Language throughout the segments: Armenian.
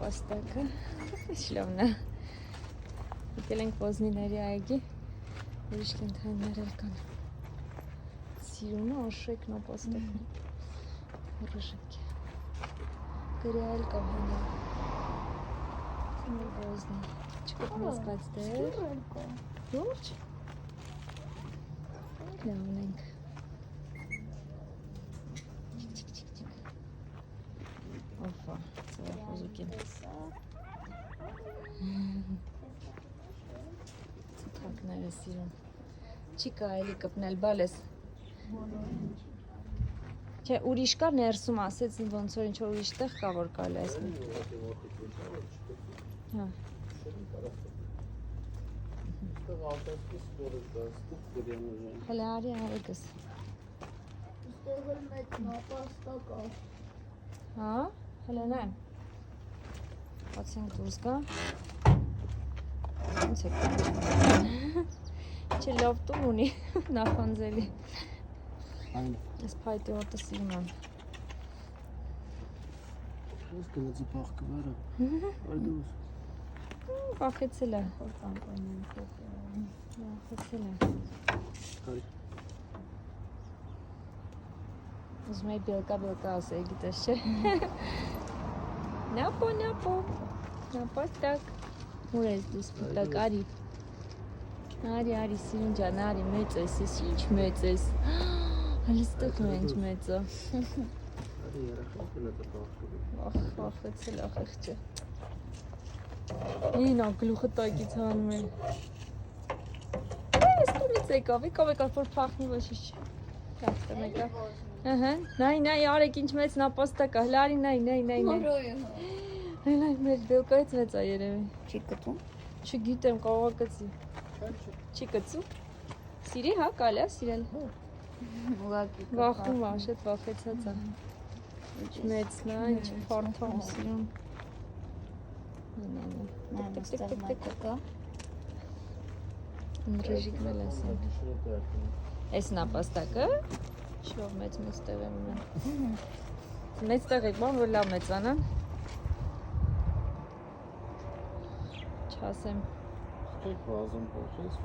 Նապաստակը, շլովն է։ Եկել ենք ոզնիների այգի, ուրիշ կենդանիներ էլ կան։ Սիրում է Աշոկ նապաստակն։ Ռժիկ է։ Գրի այլ կա հենա։ Մեր ոզնի։ Չկոտնացված դեր։ Լուրջ։ Լավն ենք։ Օֆա, ծավախոզուկ եմ։ Ծուտակները սիրում։ Չի կարելի կպնել, բալես։ Չէ, ուրիշ կա ներսում ասեց ոնց որ ինչ-որ ուրիշ տեղ կա, որ կարելի այսնի։ Հա։ Հələ արի արեգս։ Ստեղել մեծ նապաստակ ա։ Հա, հələ նայ։ Բացենք դուրս գա։ Ոնց է կանչ։ Չէ, լավ տուն ունի, նախանձելի։ Ես փայտի հոտը սիրում եմ։ Ես գնացի պաղկը վերը, արդուս։ Պախեցել է։ Պախեցել է։ Ուզում էի բելկա ասեի, գիտես չէ։ Նապո, նապաստակ։ Ուր ես դու սպիտակ, արի։ Արի, սիրուն ջան, արի, մեծ ես, ես ինչ մեծ ես։ Հալստեղ նու ինչ մեծը։ Արի երախակ գնացի պաղկը վերը։ Պախեցել է, խեղճը։ Ինա գլուխը տակից հանում է։ Ես տունից եկավ, որ փախնի ոչինչ չի։ Կախտը մեկա։ Ահա, նայ, արեք ինչ մեծ նապաստակ ա, հլարի նայ։ Նայ, մեր բելկայից մեծ ա երևի։ Չի կտում։ Չգիտեմ, կարող է կծի։ Չի կծու։ Սիրի, հա, կարելի է սիրել։ Վախում ա, շատ վախեցած ա։ Ինչ մեծն ա, ինչ փարթամ սիրում։ Տիկ-տիկ-տիկ-տիկ-տիկ։ Ռեժիկն էլ ասեմ։ Այս նապաստակը շլով մեծ տեղ եմ ունեն։ Մեծ տեղ եք բան, որ լավ մեծանա։ Չասեմ։ Ստեք վազում պոխես,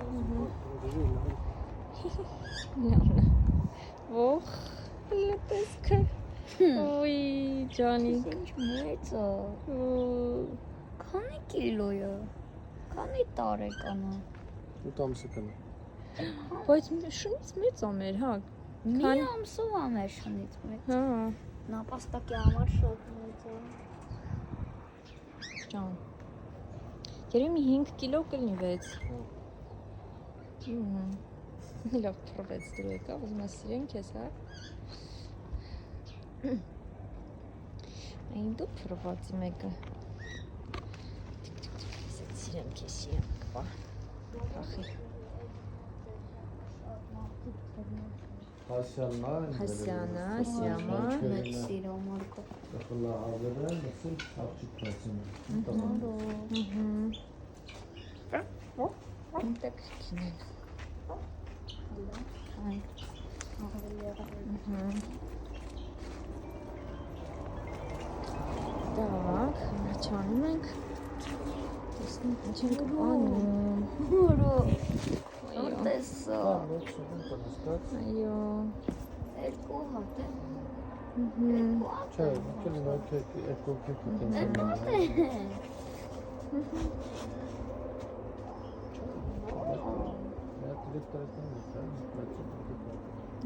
Լավն է։ Ոխ, լտեսքը։ Ոյ, ջանիկ։ Ինչ մեծ ա։ Քանի կիլոյա։ Քանի տարեկան ա։ 8 ամսը կնա։ Բայց շունից մեծ ա մեր, հա։ Մի ամսով ա մեր շնից մեծ։ Հա, Նապաստակի համար շատ մեծ ա։ ջան։ Երևի մի 5 կիլո կլինի 6։ Լավ փռվեց դու եկավ, ուզում ես սիրենք ես, հա։ Այն դու փռվածի մեկը։ Սիրեմ քեզ, սիրեմ, կպա։ Փախի։ Հասյանա, սիրամա։ Մեծ սիրամարկը։ Խլա աղերը, նսել աղջիկ պացին։ Այնտեղ քինեն։ Դավակ, չանում ենք։ Տեսնենք ինչ ենք անում։ Տեսա։ Այո։ Երկու հատ է։ Չէ, կլին երկու կեկ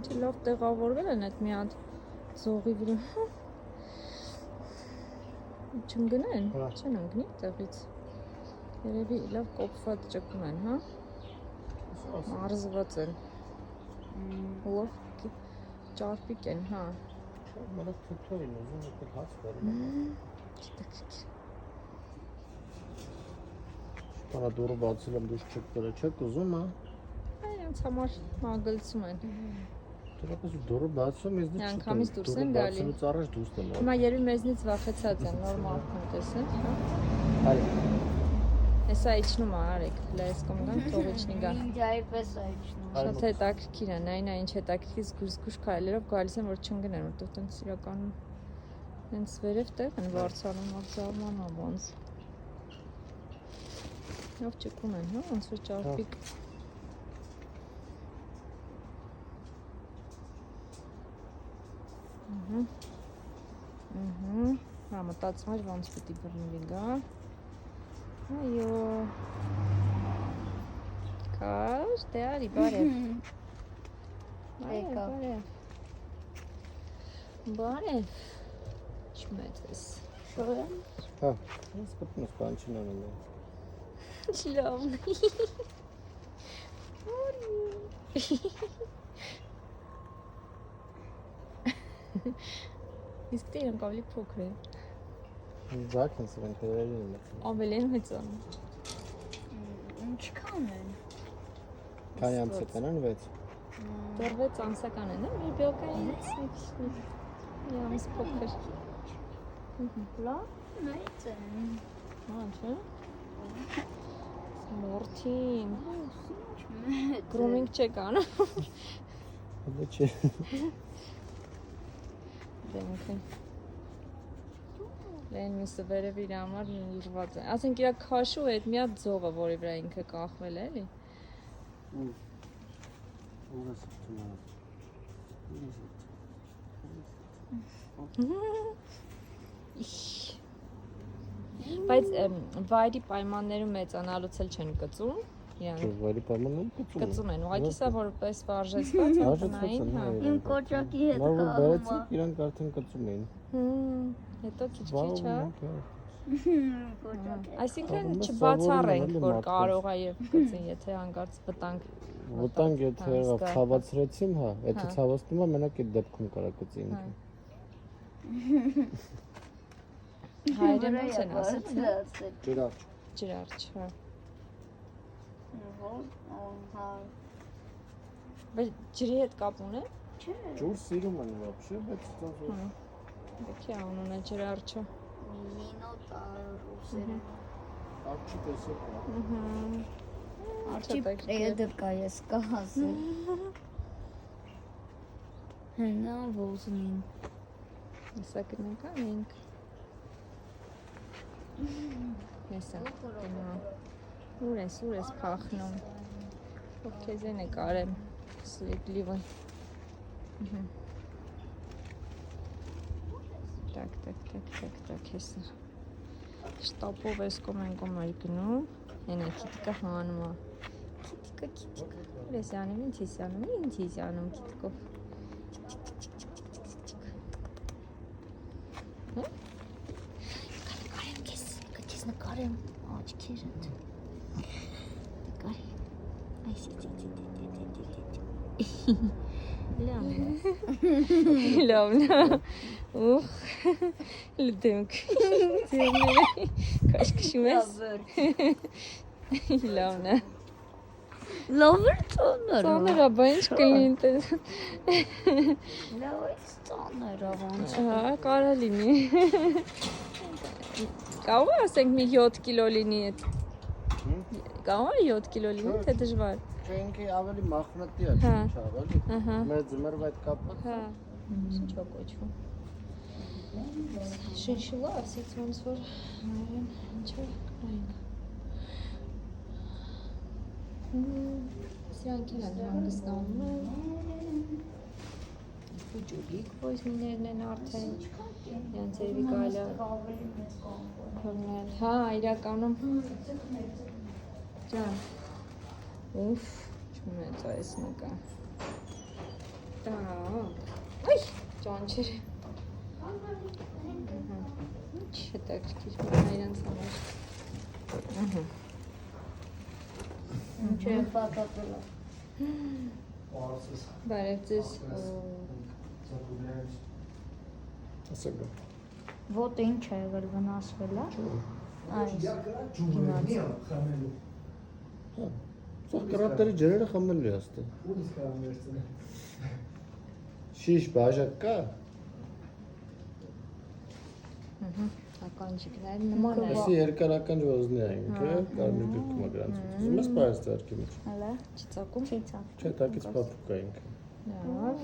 Ինչ լավ տեղավորվել են այդ մի հատ զողի վրա։ Չընկնեն, չեն ընկնի տեղից։ Երևի լավ կոփված ճկում են, հա։ Մարզված են։ Լավ ճարպիկ են, հա։ Մրակ թութոյին ուզում եկել հաց վերում։ Չտակիկ։ Տանա դուրը բացել եմ դուշ չեք վրա, չեք ուզում, հա։ Այնց համար մագլցում են։ Դրապես դուրը բացում, ես դուշ չեք Անգամից դուրս են գալի։ բացումից առաջ դուրս եմ։ Հիմա երևի մեզնից վախեցած են, նոր մարդն տեսեն, հա։ Արի։ Հեսա իջնում ա, արեք, հլա ես կոմգան, թող իջնի գա։ Ինձ այպես ա իջնում։ Շատ հետաքրքիր է, նայ ինչ հետաքրքիր զգուշ քայլերով գալիս են, որ չընկնեն, որտեղ տենց իրականում Հենց վերև տեղ են վարձանում աղզարման ոնց։ Ով ճկուն են, հա, ոնց որ ճարպիկ։ Հա, մտածում էր ոնց պիտի բռնվի գա։ Այո։ Կար, դե արի, բարև։ Եկա։ Բարև։ Չմեծ ես։ Շոյն։ Հա, ես պատմում բան չնանում եմ։ Լավն է։ Իսկ դե իրենք ավելի փոքր են։ Ձակ են սրան քերերին եմ։ Ավելի են մեծան։ Ինչքան են։ Քանի ամսական են 6։ Դեռ 6 ամսական են, մի բյոկայից ямս փոքր։ Լավ մեծ են։ Հա, չէ։ Մորթին։ Մեծ։ Գրումինգ չեք անում։ Դա չէ։ Դեմքը։ Լեն միսը վերև իր համար նիրված է։ Ասենք իրա քաշու է այդ մի հատ ձողը, որի վրա ինքը կախվել է, էլի։ Ուրս ծնա։ Բայց վայրի պայմաններում մեծանալուց էլ չեն կծում իրանք։ Վայրի պայմաններում կծում են։ Կծում են, ուղղակի սա որպես վարժեցված է տնային, հա։ Իմ կոճակի հետ Լավ խաղում բերեցիք, իրանք արդեն կծում էին։ Հետո քիչ-քիչ, հա։ կոճակ է։ Այսինքն չբացառենք, որ կարող է եւ կծին, եթե հանկարծ վտանգ Վտանգ եթե եղավ, ցավացրեցին, հա, եթե ցավացնում է, մենակ այդ դեպքում կարա կծի ինքը։ Հայերեն ոնց են ասել։ Ջրարջ։ Ջրարջ, հա։ Հա։ Բայց ջրի հետ կապ ունե։ Չէ։ Ջուր սիրում են вообще, բայց ոնց որ Դեքի անուն է ջրարջը։ Մինոտա ռուսերեն։ արչի տեսակ է։ Աչի պեդրկա ես կասել։ Հենա ոզնին։ Հեսա կնենք անենք։ Հեսա կնա։ Ուր ես փախնում։ Ով քեզ են կարեմ սլիպլիվը։ Так, հեսա։ Շտապով ես կոմեն այլ գնում։ Ենա քիտիկը հանում է։ Քիտիկը։ Ուր ես անում, ինչ ես անում քիտիկով։ Նկարեմ աչքերդ։ Լավն է։ Ուխ, լդեմք։ Ձերները կաշկշում ես։ Լավն է։ Լավր ծոներ։ Ծանր է, բա ինչ կլինի տես։ Լավ է ծոներ ավանց։ Հա, կարա լինի։ Կարող է ասենք մի 7 կիլո լինի այդ։ Կարող է 7 կիլո լինի, թե դժվար։ Չէ, ինքը ավելի մախնատի է, չի ավելի։ Մեր ձմեռ այդ կապված։ Հա։ Ինչ է կոչվում։ Շնշուլա, ասեց ոնց որ ինչա կնայինք։ Սրանք են հանգստանում են։ Ուջուլիկ ոզնիներն են արդեն։ Յանց երևի կարելի է հա, իրականում ջան ուֆ, չմեծ այս նկա այ, ճանչեր ինչ հետաքրքիր բան իրանց համար Ինչ է պատատել։ բարև ձեզ Ասա գա։ Ոտ ինչ է եղել վնասվել, հա։ Այս։ Սա կրապտերի ջրերը խմելու է աստե։ Շիշ բաժակ կա։ Ականջիկներ նման է Այսի երկարական ոզնի է ինքը, կարմիր գրքում է գրանց։ Ուզում ես պարես ծարկի մեջ։ Հələ չծակում չիցա։ Չէ, տակից պապուկ է ինքը։ լավ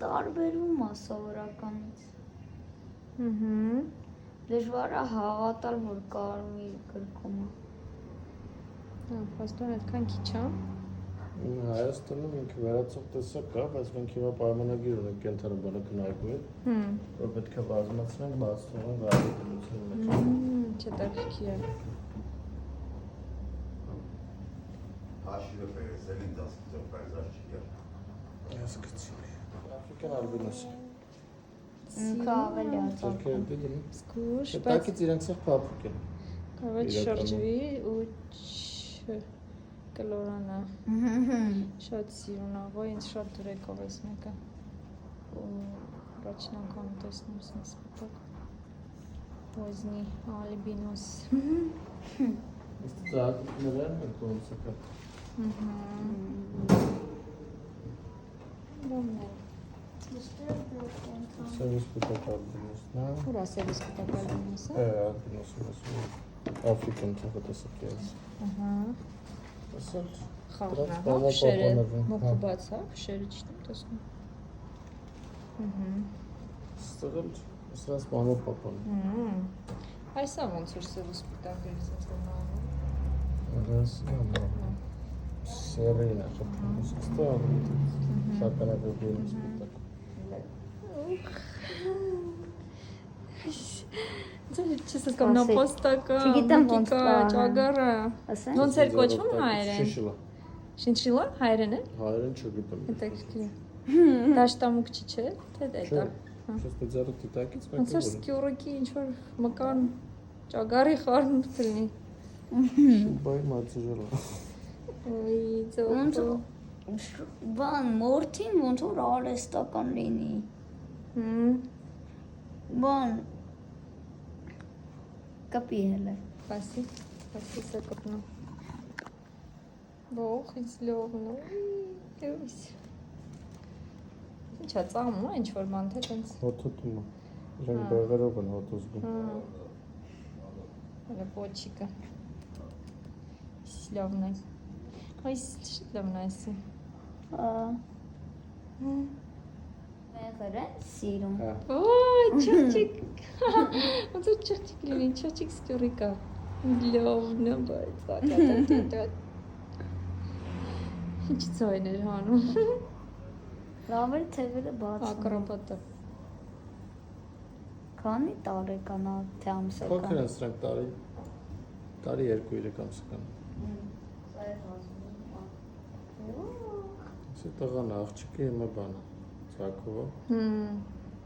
տարբերում է սովորականից։ Ահա։ Դժվար է հավատալ, որ կարմիր գրքում է։ Հա, փաստորեն այդքան քիչ է։ Հայաստանում ինքը վերացող տեսակ կա, բայց մենք հիմա պայմանագիր ունենք կենթանաբանական քննարկումի հետ, որ պետք է բազմացնենք, բաց թողնենք այլ դրության մեջ։ Չտակքի է։ Aşırı feyzelin de aslında payzajçı Ես գցի։ Աֆրիկան ալբինոս։ Ինքը ավելի է Ձերքերը դիտում։ Սկուշ, բայց Տակից իրանք սեղ փափուկ են։ կարող է շրջվի ու կլորանա։ Շատ սիրունավոր, ինձ շատ դուրեկով էս մեկը։ Ու առաջին անգամ տեսնում եմ սպիտակ։ Ոզնի ալբինոս։ Իսկ ծաղիկներն են կոնսեկա։ Բոմներ։ Սերվիս պիտակ ալբինոսն է։ Ուր է սերվիս պիտակ ալբինոսը։ Ալբինոսն է։ Աֆրիկան թողը տեսակ է։ Ահա։ Ասել։ Խաղն է, Դրանց հա, շերը, պապանավն, մոքու հա։ բաց, հա, շերը չտեմ տեսնում։ Ստղել, սրանց մանով պապան։ Այս է ոնց որ սև ու սպիտակ գրիզած ոնանում։ Այս նամա։ Սերին է խփում, ստղել։ Շականագը գույն սպիտակ։ Չես ասկամ նա պոստակա, Չգիտեմ ոնց մուկիկա, պահանան։ ճագարը։ Ասեն։ Ոնց էր կոչվում հայերեն։ Շիշիլա։ Շինչիլա հայերեն է։ Հայերեն չգիտեմ։ Հետաքրքիր է։ Դաշտամուկ չի չէ, թե դա Չէ։ դա։ Շես դեզարը տիտակից Ոնց որ սկյուրիկի ինչ որ մկան ճագարի խառն դրնի։ Շուբայ մածուժելա։ Ոյ, Ոնց ծո։ բան մորթին ոնց որ արեստական լինի։ Բան կապի հելը։ Спасибо. Спасибо за копну. Бог из լողն ու Ինչա ծաղում է ինչ-որ ման թե տենց։ Հոթոտում է։ Իրանք բեղերով են հոտ ուզգում։ Հələ պոչիկը։ Լավն է։ Այս լավն է ասի։ Մեղրը սիրում։ Ոյ, չոչիկ։ Ոնց որ չոչիկ լինի, չոչիկ սկյուրիկա։ Լավն է բայց։ Ինչ ծոյն էր հանում։ Լավ էր թևերը բաց։ Ակրոբատը։ Քանի տարեկան է թե ամսական։ Փոքր են սրանք տարի 2-3 ամսական։ Սա տղան աղջիկը հիմա բանը։ Ցակովը։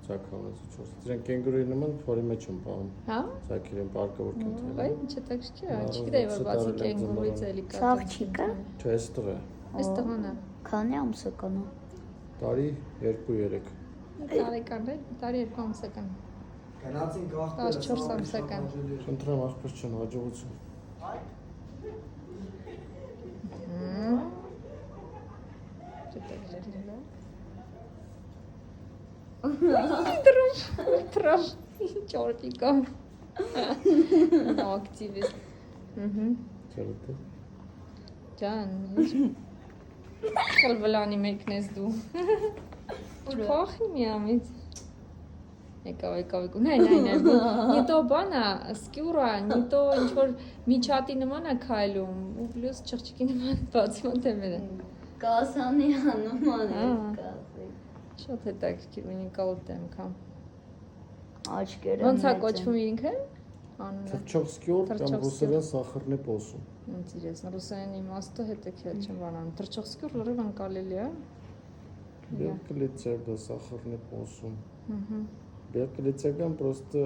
Ցակավնից 4։ Դրանք կենգուրուի նման փորի մեջ են պահում։ Հա։ Ցակիրեն պարկավոր կենթանի։ Բայց ինչ տակշքի է, չգիտեի որ բացի կենգուրուից էլի կա։ Ցաղջիկը։ Չէ, այս տղա։ Այս տղան է։ Քանի ամսական է։ Տարի 2-3։ Տարեկան է, տարի 2 ամսական։ Գնացինք 14 ամսական։ Խնդրեմ աղբյուր չեն հաջողություն։ Չտակ ջերնելա։ Трав. Чёртика. Активист. Չերտե։ Ջան, խլվլանի մեկնես դու։ Փոխի միամից։ Եկավ, նայ, նի то բանա, սկյուրա, նի то ինչ որ միջատի նման է քայլում, ու պլյուս չղջիկի նման բացման թեմերը։ Կասանի անման է Ահա։ կասի։ Շատ հետաքրքիր ունիկալ դեմքա։ Աչքերը։ Ոնց է մեծ են։ կոչվում ինքը։ Անունը։ Թրջող սկյուր կամ Թրջող ռուսերեն սախարնի պոսում։ Интересно, ռուսերեն իմաստը հետաքրքիր չեմ բանանում։ Թրջող սկյուր լրիվ անկալելի է։ Բերկլիցեր դա սախարնի պոսում։ Ահա։ Բերկլիցական պրոստը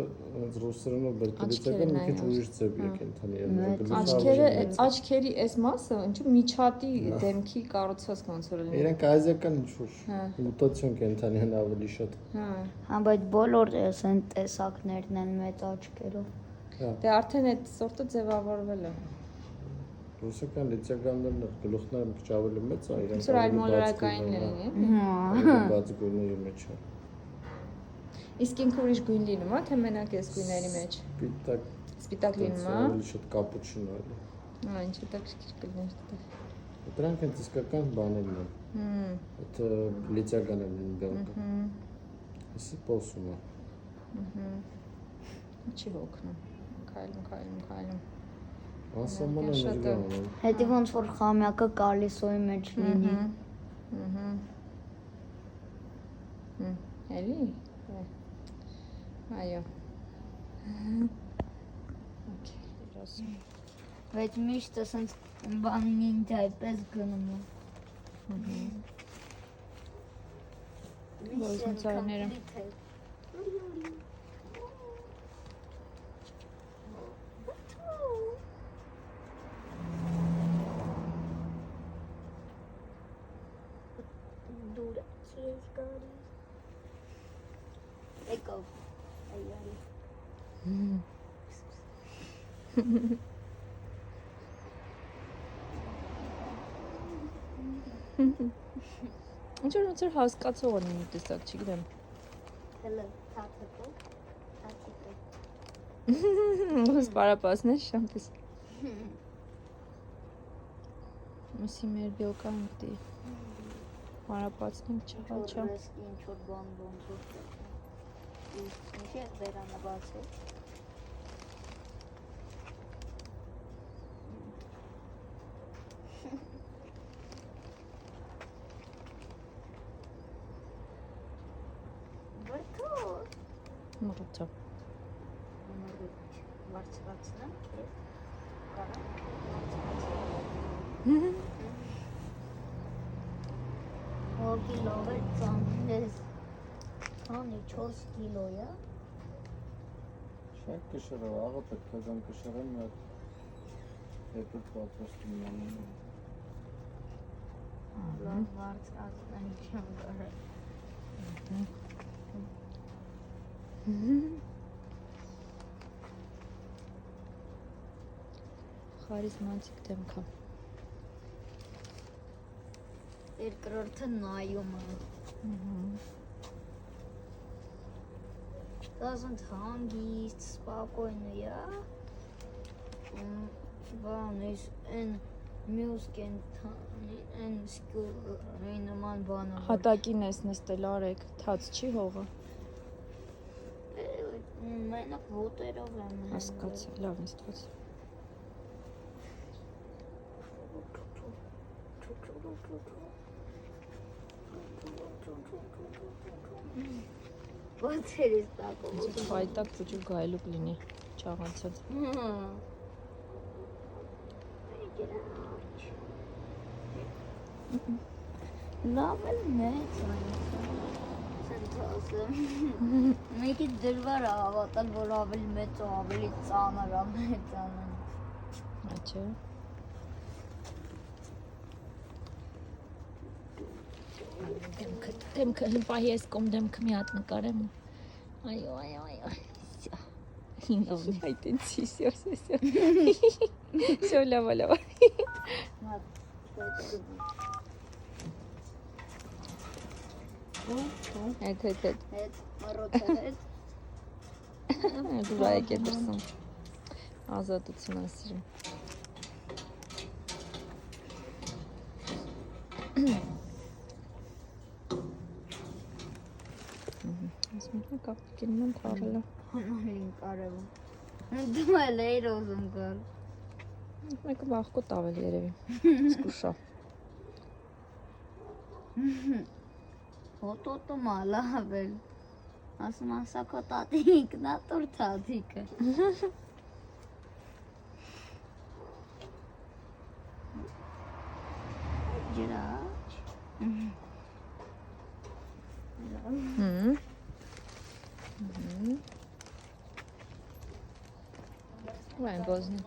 ռուսերենով բերկլիցական մի քիչ ուրիշ ձև է կենթանի ելնելը։ Աչքերի այս մասը ինչու միջատի դեմքի կառուցվածք ոնց որ լինի։ Իրանք ազիական ինչ-որ Հա։ մուտացիոն կենթանի են ավելի շատ։ Հա։ Հա, բայց բոլոր ասեն տեսակներն են մեծ աչքերով։ Հա։ Դե արդեն այդ սորտը ձևավորվել է։ Ռուսական լիցիականներն գլուխները մի քիչ ավելի մեծ է, իրանք Սուր այլ մոլորակային լինի։ Հա։ բաց գույների մեջ է։ Իսկ ինքը ուրիշ գույն լինում է, թե մենակ էս գույների մեջ։ Սպիտակ, Սպիտակ լինում է։ ավելի շատ կապուչինո է։ Հա, ինչ հետաքրքիր կլիներ դա։ Դրանք են իսկական բաներն են։ Այդ լիցականներն են բերքը։ Էսի պոսում է։ Չի հոգնում։ Քայլում։ Անսահման էներգիա ունեն։ Հետի ոնց որ խամյակը կալիսոյի մեջ լինի։ Էլի։ Այո։ Okay, դրասում։ Բայց միշտ ասենց բանին ինձ այպես գնում է։ Ոզնցարները։ Դուր քեզ գարի։ Եկավ։ Այո։ Ինչ որ հասկացող են մի տեսակ, չգիտեմ։ Հələ թաթիկը։ Ոնց բարապասներ շամպես։ Մսի մեր բյոկան դի։ Բարապացնենք չհաչա։ Ինչ որ բան ոնց որ։ Ինչ է վերանը բացել։ Մռութը։ Վարձվածնեմ քեզ։ Հոգի լավ է ծանես։ Անի 4 կիլո է։ Շակ կշռը, աղը պետք է գան կշռեմ մի հատ հետո պատրաստում անում։ Լավ վարձվածնեմ չեմ կարել։ Խարիզմատիկ դեմքը։ Երկրորդը նայում է։ Դասընդ հանգիստ, սպակոյնը է։ Բան ես են մյուս կենթանի, են սկյուրի նման բանը։ Հատակին ես նստել արեք, թաց չի հողը։ Մենակ ոտերով եմ։ Հասկացա, լավ նստված։ Ոտերից տակով։ Պայտակ փոճու գայլուկ լինի, չաղացած։ Լավ էլ մեծ այն։ Մեկի դժվար է հավատալ, որ ավելի մեծ ու ավելի ծանր է մեծանան։ Աչե։ Դեմքը հիպահի ես կոմ դեմքը մի հատ նկարեմ։ Այո։ Ինովն այտենցի, սյո, լավա։ Հետ, մռոթը հետ։ դուրա եք է դրսում, ազատություն ասիրում։ Ասմիտնը կապտիկին եմ կարելը։ Հանալին կարևում։ Դու էլ էիր ոզում կար։ Մեկը բաղկոտ ավել երևի, սկուշա։ Հոտոտը մալավ էլ։ Ասում ասակո տատի ինքնատոր թաթիկը։ Ջրաչ։ Վայն բոզնի։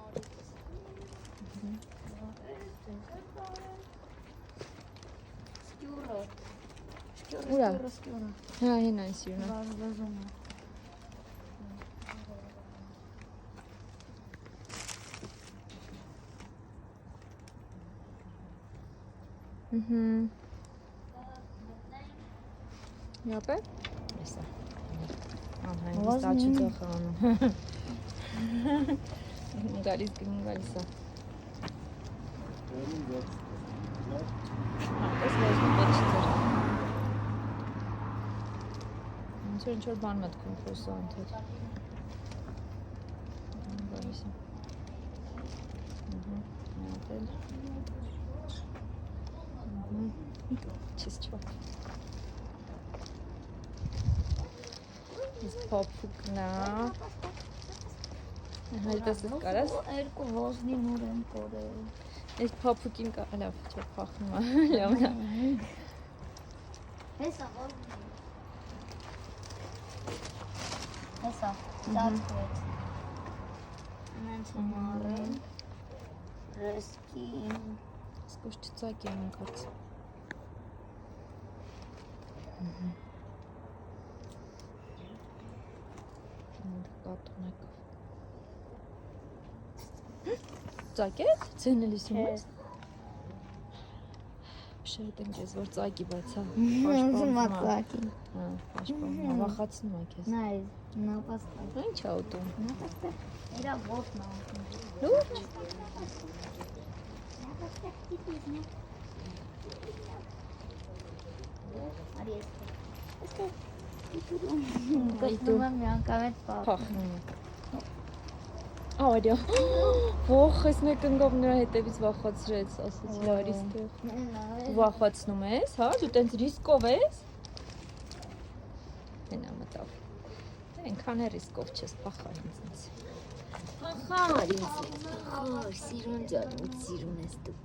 Սկյուրը։ Ուրա։ Սկյուրը։ Հա, հին այն սիրունը։ Վազվազում է։ Յապե։ Էսա։ Անհանգիստ աչի ձախ անում։ Գալիս է։ Պես ոզնի պետք չէր։ Ինչ-որ բան մտքում խոսո անթեր։ Բարիսը։ Նատել։ Չես չվա։ Ես փոփուկնա։ Հայտասը կարաս։ Երկու ոզնի նոր եմ կորել։ Ես փոփուկին կա, լավ, չէ, փախնում է, լավն է։ Հեսա ոզնի։ Հեսա, ծածկվեց։ Նենց եմ արել։ Ռեսկին։ Սկուշ չծակ եմ ընկած։ Կատունեք։ Ծակեց, ձենելիս իմաս։ Շերտ ենք ես, որ ծակի, բայց հա, Ծակի։ հա, պաշպանում, վախացնում է քեզ։ Նայ, նապաստակ։ Ինչ ա ուտում։ Նապաստակ, իրա ոտն ա։ Լուրջ։ Նապաստակ տիպիզնի։ Արի էստեղ։ Կտնում եմ մի անգամ էտ Փախնում է։ Ավարյա, ոխ, ես մեկ ընկավ նրա հետևից վախացրեց, ասեցի լարի ստեղ։ Դու վախացնում ես, հա, դու տենց ռիսկով ես։ Հենա մտավ։ Ենքան է ռիսկով չես փախար ինձ։ Փախար ինձ, փախար, սիրուն ջան, սիրուն ես դու։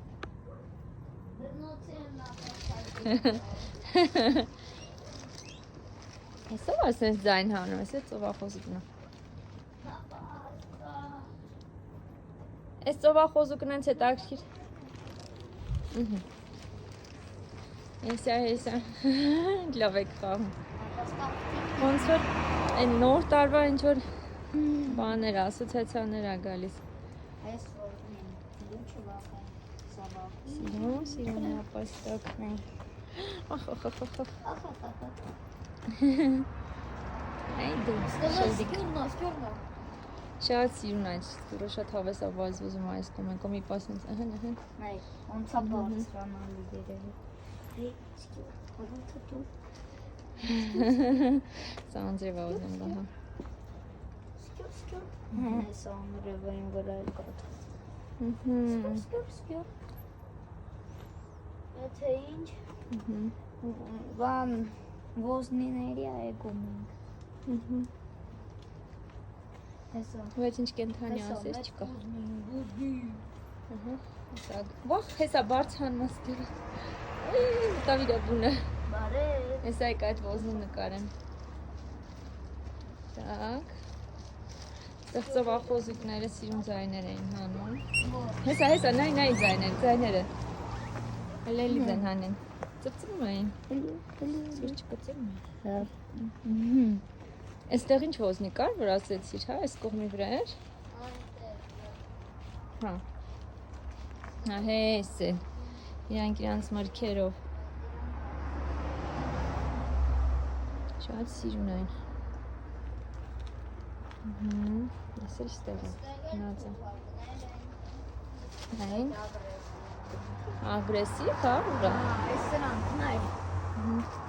Հեսա ասենց ձայն հանում, ես է ծովախոզուկնա։ Ես ծովախոզուկն ենք հետաքրքիր։ Հեսա, լավ եք խաղում։ Ոնց որ այն նոր տարվա ինչ-որ բաներ, ասոցիացիաներ ա գալիս։ Այս ոզնին, դուչը վախը, Սիրուն ապաստակ։ Ախ, Այ դու, շելդիկ։ Ստորնա։ Շատ սիրուն այս, դուրը շատ հավես ա վազվզում այս կոմենկո մի պասնից, ըհն։ Նայ, ոնց ա բարձրանալի դերևի։ Հեյ, սկյուր, ոնց ա դու։ Սանձև ա ուզում դա, հա։ Սկյուր։ Այս ամրևային վրա էլ կատ։ Սկյուր։ Եթե ինչ, բան ոզնիների ա եկում ենք։ Հեսա։ Բայց ինչ կենթանի ասես չկա։ Վախ, հեսա բարձան մաստիրը։ Տավ իրա բունը։ Բարև։ Հեսա եկ այդ ոզնի նկարեմ։ Տակ։ Ստեղ ծովախոզուկները սիրուն ձայներ էին հանում։ Հեսա, նայ ձայները։ Հլելի ձեն հանեն։ Ծպծում էին։ Սուրճ կծում էին։ Այստեղ ինչ ոզնի կար, որ ասեցիր, հա, այս կողմի վրա էր։ Հա։ Հա, հես է։ Իրանց մրքերով։ Շատ սիրուն այն։ Ես էլ ստեղ եմ, նածա։ Այն։ Ագրեսիվ, հա, ուրա։ Այս սրանք, նայ,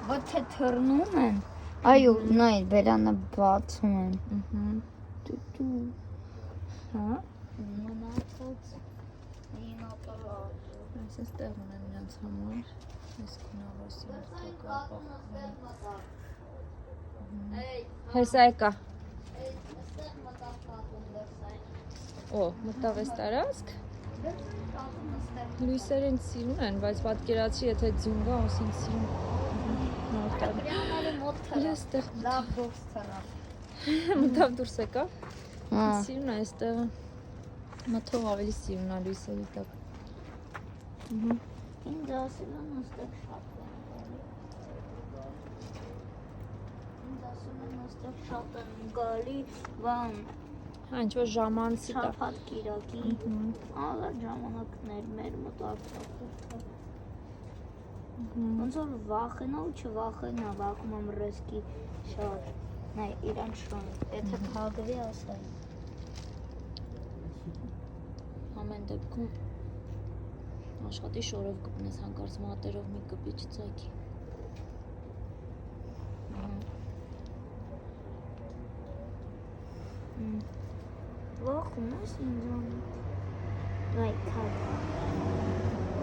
ոտը թե թռնում են, այո, նայ, բերանը բացում են, տուտու, Հա, մնացած, էին ապարատ, այս ստեղ ունեն նրանց համար, ես կունավասի մրտակա պախում։ Հեսա եկա։ Օ, մտավ ես տարածք։ Լույսեր են սիրուն են, բայց պատկերացի, եթե ձյուն գա, ասին սիրուն։ Նոր տարի։ բրանալի մոտ թրավ, Ես ստեղ լավ դուրս թրավ, մտավ դուրս եկա։ հա, Սիրուն է այստեղը։ Մթով ավելի սիրուն է լույսերի տակ։ ինձ ասել են աստեղ շատ են գալի, ինձ ասել են աստեղ շատ են գալի, բան, Հա, ինչ-որ ժամանցի տակ։ շապատ կիրակի, ալար ժամանակներ մեր մոտ Արցախը, ոնց որ վախենա ու չվախենա, վախում եմ ռեսկի շատ, նայ, իրան շան, եթե թագվի ասայի, Ամեն դեպքում Աշխատի շորով կպնես հանկարծ մատերով մի կպի չծակի։ Ողում ես ինձ Նայ քաջ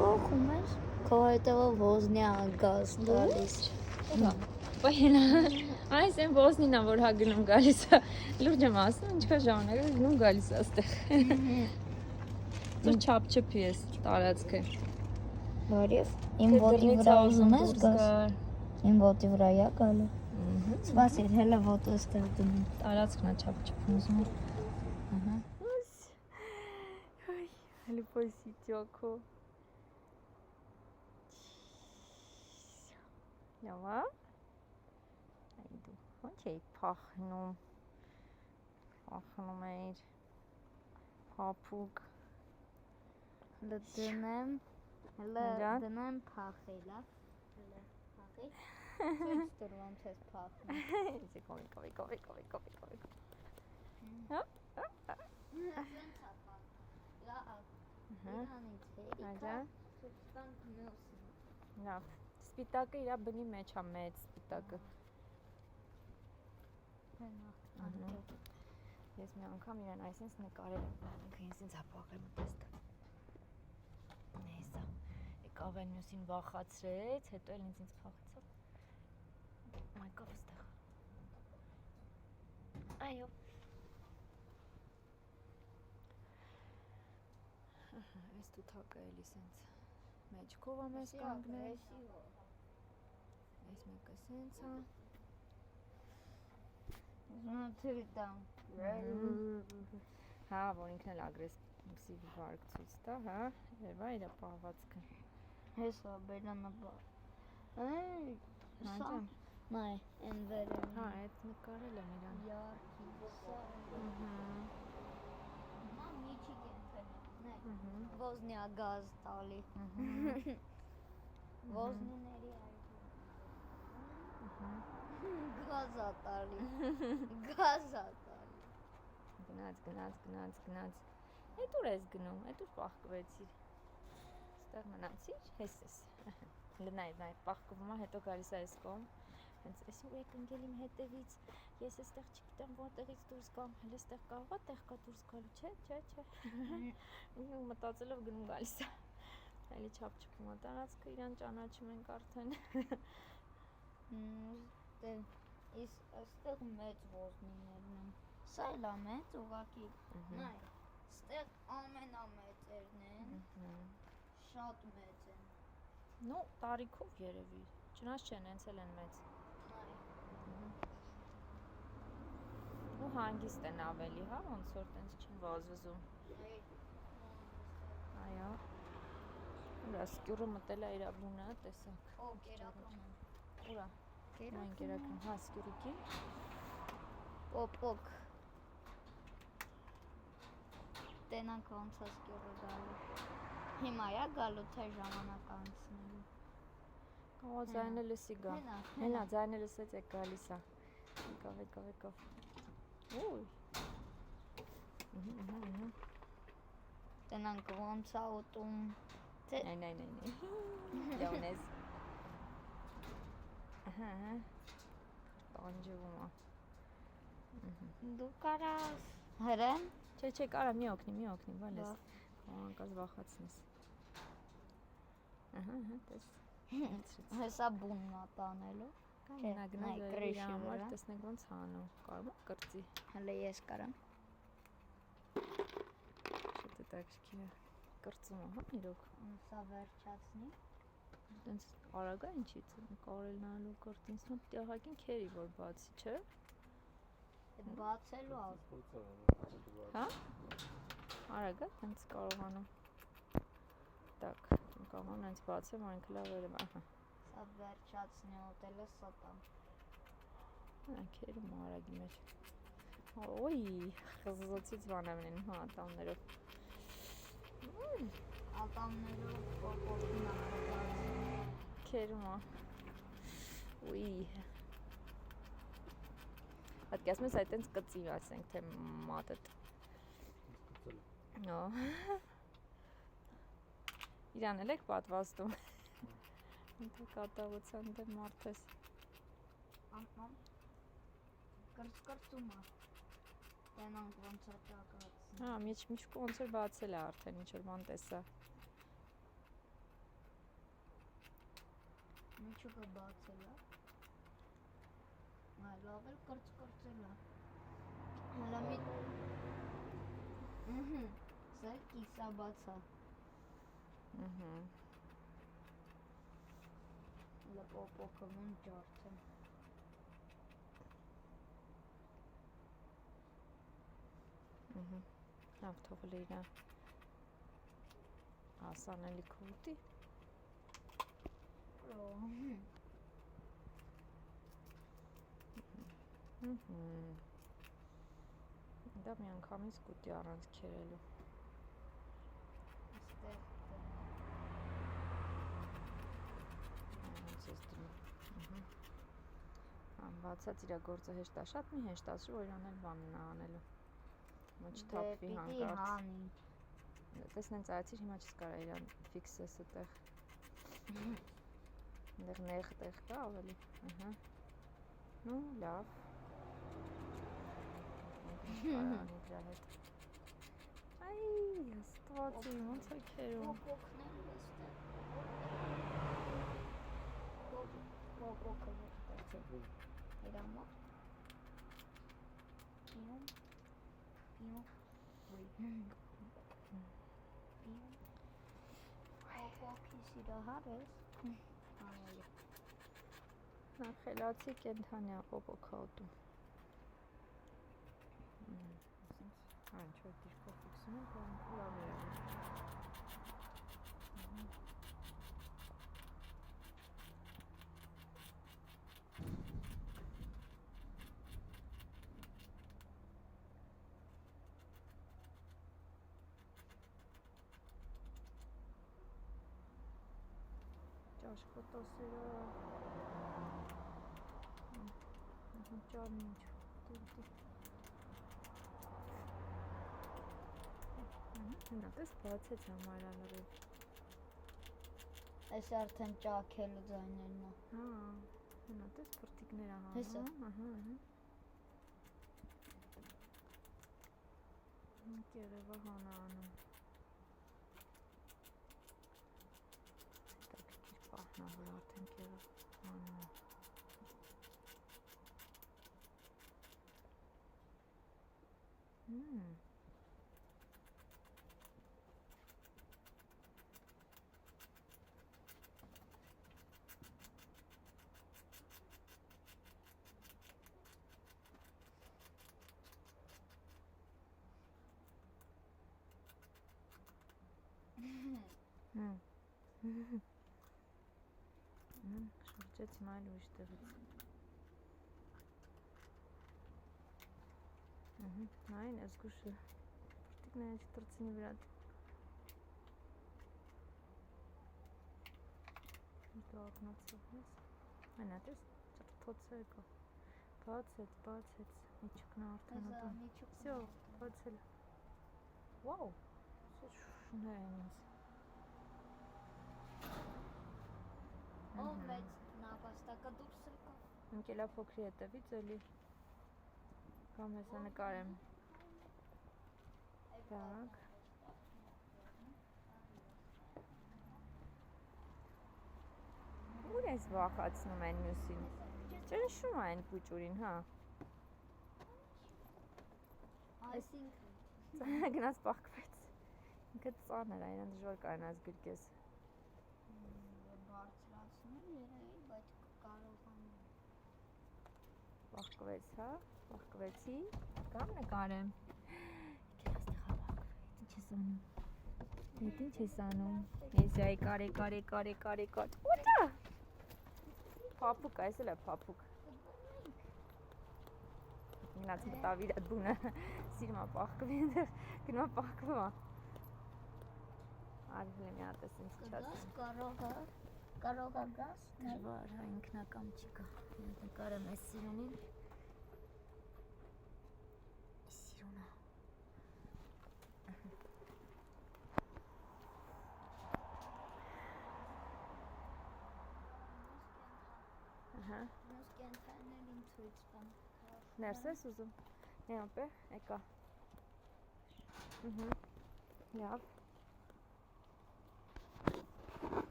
Ողում ես Քո հետևը ոզնյա գազ տալիս Բայնա այս են ոզնինա որ հա գնում գալիս է լուրջ եմ ասում ինչքան ժամանակ է գնում գալիս է այստեղ Ձեր չափչփի ես տարածքը Բարև Իմ ոտի վրա ուզում ես գազ Իմ ոտի վրա յա գալու Սպասիր հելը ոտը ստեղ դնում Տարածքն է չափչփում ուզում Ահա Հələ պոսիտյոքո Լավա Այ դու ոնց էի փախնում Փախնում էիր Փափուկ Հələ դնեմ Հələ դնեմ փախելա Հələ փախի Ցույց տուր ոնց ես փախնում Իզի կովի Հա Իրանից հերիքա Սուպստանք մյոսն Լավ Սպիտակը իրա բնի մեջ է մեծ սպիտակը Ես մի անգամ իրան այսինց նկարել եմ ինքը ինձ հապաղել մտեստը Նեսա եկավ են մյուսին վախացրեց հետո էլ ինձ փախեցավ Մայկավ ստեղ Այո Այս թութակը էլի սենց մեջքով եմ ես կանգնել Այս մեկը սենց է Ուզում թույլ տամ Հա, որ ինքն էլ ագրեսիվ վարկ ցույց տա, հա, երբ է իր պահվածքը Հեսա բերանը Հաջան Նայ, են վերեմ Հա, այդ նկարել եմ իրան Յարքի սա Մա միչի կենթեն Ոզնյա գազ տալի Ոզնիների Գազա տալի Գազա տալի Գնաց Էդ ուր ես գնում, էդ ուր պահկվեցիր Ստեղ մնացիր, հես ես Լնայր, պահկվում է, հետո գալիս է այս կողմ Հենց ես ու եք ընկել իմ հետևից Ես էստեղ չգիտեմ որտեղից դուրս գամ Հələ էստեղ կարող է տեղ կա դուրս գալու, չէ Ու մտածելով գնում գալիս է Էլի չափչփում է տարածքը իրան ճանաչում ենք արդեն Իս այստեղ մեծ ոզնիներն են Սա էլ է մեծ ուղղակի Նայ, ստեղ ամենամեծերն են Շատ մեծ են Նու տարիքով երևի Չնայած չեն, հենց էլ են մեծ Ու հանգիստ են ավելի, հա, ոնց որ տենց չեն վազվզում Այո Ուրա սկյուրը մտել է իրա բունը, տեսակ Օ, կերակրում են Ուրա Այն կերակրում, հա, սկյուրիկի Պոպոկ Տենանք ոնց է սկյուրը գալու Հիմա յա գալու թե ժամանակ անցնելու Ո, ձայնը լսի գա Հենա, ձայնը լսեց է գալիս է Եկավ Ուй Տենանք ոնց է ուտում Նայ Լյոնես Ահա Տանջվում է Դու կարաս Հրեմ Չէ, կարա մի օգնի, բալես Անկազ վախացնես Ահա, տես Հեսա բունն է տանելու Գնա իր համար, տեսնեք ոնց հանում Կարում է կրծի Հələ ես կարամ Շատ է տակշկի է Կրծում է, հա, իրոք Սա վերջացնի Տենց արագ է ինչից կարել նալու կրծին Սնոտ տեղակին քերի որ բացի, չէ Բացելու Հա? Արագ է, տենց կարողանում Так, կարողան հենց բացեմ, այնք լավ երև, ահա Սա վերջացնի ուտելը սոտամ Քերում արագի մեջ Ոյ, խզզոցից վանավն են, հա, ատամներով Ատամներով պոպոտին աղետացնի Քերում է Ուի Պատկասմ ես այդ տենց կծի ասենք, թե մատըտ Իրան էլ եք պատվաստում։ Դու կատաղության դեմ մարդ ես։ Ամ կրծկրծում է տենանք ոնց է ճակացին Հա, միջկու ոնց որ բացել է արդեն, ինչ որ բան տեսա։ Միջուկը բացել է լավ էլ կրծկրծել է հələ մի սա կիսաբաց է հələ պոպոկը ուն ջարդեմ Լավ թողել է իրան հասանելիք ուտի։ Դա մի անգամից կուտի առանց քերելու։ Այստեղ Ոնց ես դնում։ Բացած իրա գործը հեշտ է, շատ մի հեշտ ասու, որ իրան էլ բանն է անելու։ Չթափվի հանկարծ։ Տեսնենց այցիր հիմա չես կարա իրան ֆիքսես այդտեղ։ Այնտեղ նեղ տեղ կա ավելի։ Ну, լավ։ Այ, աստվածի, ոնց է քերում։ Պոպոկներ էստեղ Պոպոկը էստեղ Իրա մոտ Պոպոկի սիրահար ես Նա խելացի կենդանի է պոպոկա ուտում։ Ինչ որ դիրքով ֆիքսում ենք, որ լավ է։ Ճաշկոտասերը ճարմինչ Հնա տես բացեց համարալրով Այս արդեն ճաքելու ձայներն է Հա, հնա տես պրտիկներ ահա Հեսա Կերևա հանա անում Պահնա, որ արդեն կերով անում Շրջեց հիմա այլ ուրիշ տեղից Նայն ես գուշը պրտիկները չտրցինի վրատ Դու ակնացով ես Այնա տես ծրթոց է կա Բացեց Միչուկն արդեն ուտում Всё, բացել Վաու, սա շուներ են ինձ Ով մեծ նապաստակը դուրս եկա Ընկելա փոքրի հետևից էլի Կամ հեսա նկարեմ Так Ուր ես վախացնում են մյուսին Ճնշում այն պուճուրին, հա Այսինքն Գնաց պաղկվեց Ինքը ծանր է, այնան դժվար կանաս գրկես բարձրացնել երևի, բայց կարող եմ Պաղկվեց, հա, պաղկվեցի Կամ նկարեմ Եկել աստեղ հապաղկվեց, ինչ ես անում Ետ ինչ ես անում Եզյայի կարե Ուտա Պապուկ, այս էլ է պապուկ Գնաց մտավ իր այդ բունը Սիրմա պաղկվի ընդեղ Գնա պաղկվա Արվել է մի հատես ինձ չասեմ Կարող է գաս Դժվար, հա ինքնակամ չի կա Նկարեմ այս սիրունին Սիրունա ցույց տամ։ Ներս ես ուզում։ Եապե, եկա։ Լավ։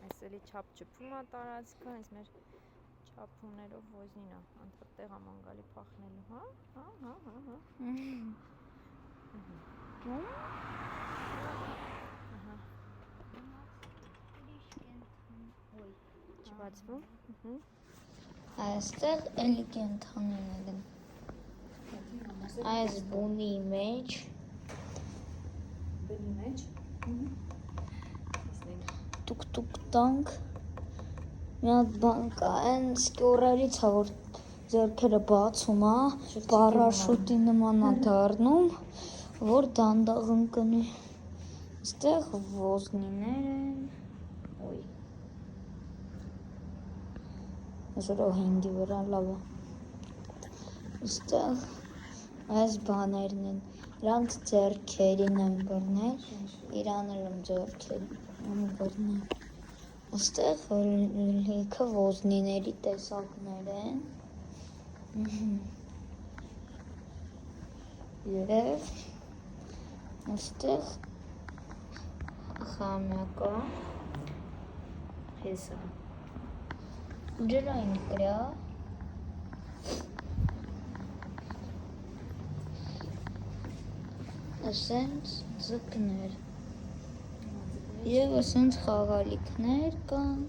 Այս էլի չափ ճպում է տարածքը, այս մեր չափումներով ոզնին է, անդրդ տեղ ամանգալի պախնելու, հա։ Չբացվում։ Այստեղ էլի կենթանիներ են։ Այս բունի մեջ Բնի մեջ։ տուկ տանք մի հատ բան կա, այն սկյորերից է, որ ձեռքերը բացում է, պարաշուտի նման է դառնում, որ դանդաղ ընկնի։ Այստեղ ոզնիներ են, ոյ։ Այսօրով 5-ի վրա լավ է։ Այստեղ այս բաներն են, իրանք ձեռքերին են բռնել, իրան էլ եմ ձեռքերին եմ բռնել։ Այստեղ լիքը ոզնիների տեսակներ են։ Եվ այստեղ խամյակա հեսա։ Ջրային կրա։ Ասենց ձկներ։ Եվ ասենց խաղալիքներ կան։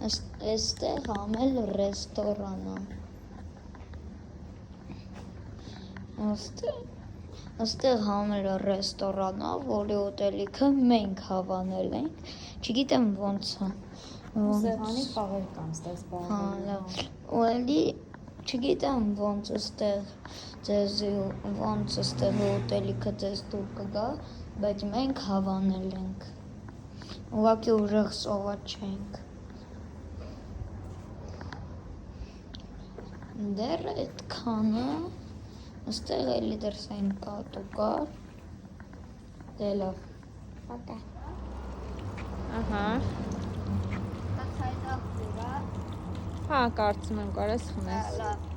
Այստեղ ամել ռեստորան է։ Այստեղ համել ռեստորան է, որի ուտելիքը մենք հավանել ենք։ Չգիտեմ ոնց է։ Սեղանի խաղեր կան, ստեղ Հա, զբաղվել։ լավ։ Ու էլի չգիտեմ ոնց այստեղ ուտելիքը ձեզ դուր կգա, բայց մենք հավանել ենք։ Ուղղակի ուժեղ սոված չենք։ Դեռ այդքանը, այստեղ էլի դրսային կատու կար։ Դե լավ։ Պակա։ Ահա։ Կացայդախ դուրա։ Հա, կարծում եմ կարես խմես։ Լավ։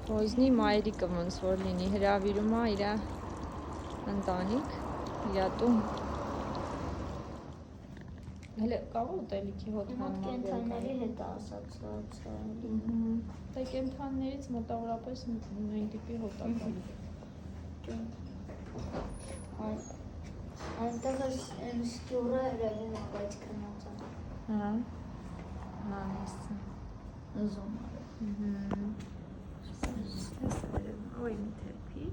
Ոզնի մայրիկը ոնց որ լինի, հրավիրում է իր ընտանիք, իր տուն։ Հələ կարող ուտելիքի հոտ Կենթանիների հետ ասացած է։ Դե կենթանիներից մոտավորապես նույն տիպի հոտ է գալու։ Այնտեղ են սկյուրերը են, բայց քնած են։ Հա։ Նանես։ Ուզում Ոյ մի թեպի։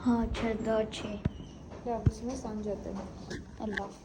Հա, չէ, դա չի։ Լավ, ուզում ես անջատեմ։ Լավ։